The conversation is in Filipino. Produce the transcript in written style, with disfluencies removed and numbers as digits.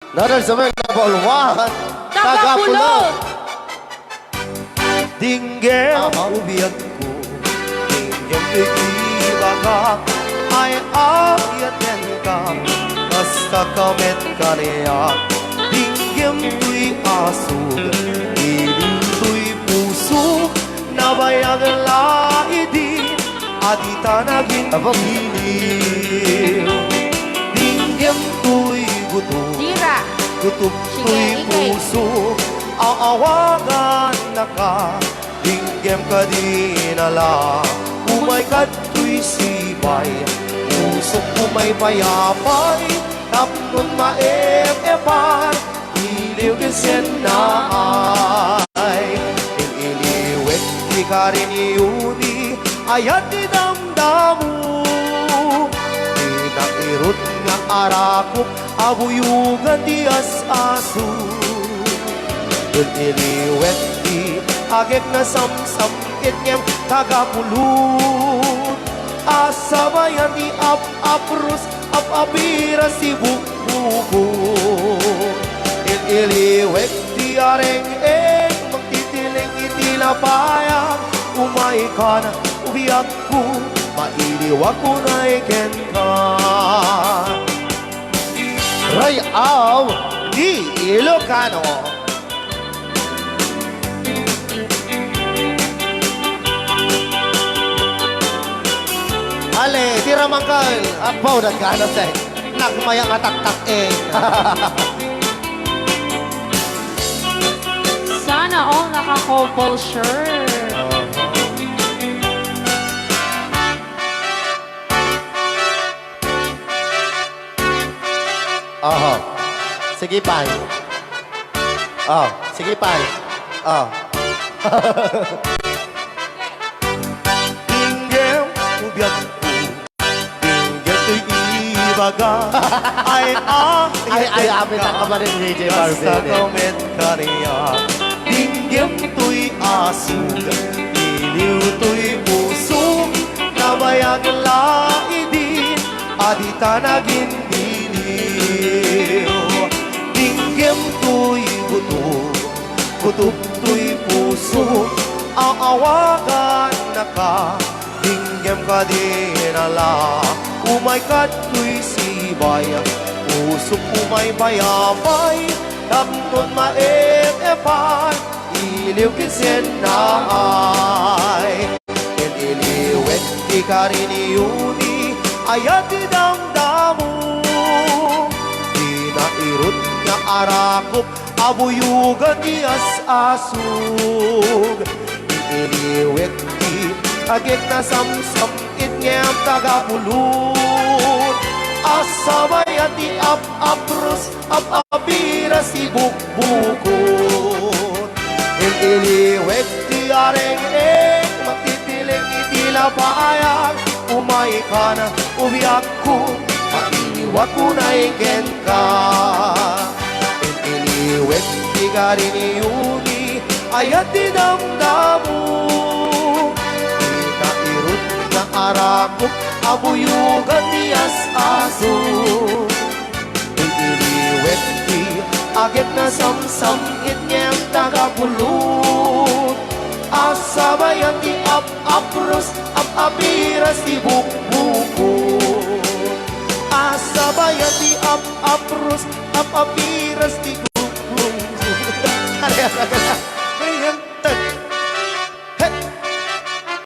Naral sa mga nabalwan. Tagapulo. Dinggem ubiyak ko, dinggem iibaga, ay ayaten ka, basta kamit ka niya. Dinggem tuy asug, ilim tuy puso, nabayag laidi, adita naging iliw. Dinggem tuy gutom, Tira. gutom Sige, tuy ikay. puso, aawagan na ka, dinggem ka dinala. Umay ka tuy sibay, pusok umay payapay, tapnon maep-epan, iliw gisen na ay. Iliwek di ka rin iuni, ayat di damdamu. Inairot nga arakop, abuyugan di as-asu. Iliwet di agek na samsam itnyem tagapulun. Asabayan di ap-aprus ap-apira si bukbukun. Iliwet di areng-eng magtitiling itilapayang. Umay ka na ubiyak ko, mailiwag ko na iken ka. Rayaw di Ilocano. Ale, tira mangkal. Apaw, nagkahanap sa'yo. Nagmayang atak-tak eh. Sana all naka-couple shirt. Oho. Sige, Pai. Oh, sige, Pai. Oh. Dinggem ubiyak ko, dinggem to'y ibaga, ay Ay, apit ang kamarin ni DJ basta Marvin. kamit ka niya. Dinggem to'y asug, iliw to'y puso, nabayag laidi, adita naging diliw. Dinggem to'y buto, kutup to'y puso, aawagan na ka, dinggem ka dinala. Umay ka to'y sibay, pusok umay bayabay, tapnon maep-epan, iliw kisen na ay. Iliwet di ka rin iuni, ayat di damdamu. Di nairot nga arakop, abuyugan di as-asug. Iliwet di agit na samsam itnyam tagapulun. Asabayan di ap-aprus ap-apira si bukbukun. Iliwet di areng-eng magtitiling itilapayang. Umay ka na ubiyak ko, mailiwag ko na iken ka. Iliwet di ka rin iuni, ayat di damdamu. Di nairot na arakop, abuyugan di as-aso. Iliwet di agit na samsam itnyem tagapulun. Asabayan di ap-aprus ap-apira si bukbukun. Asabayan di ap-aprus ap-apira si bukbukun.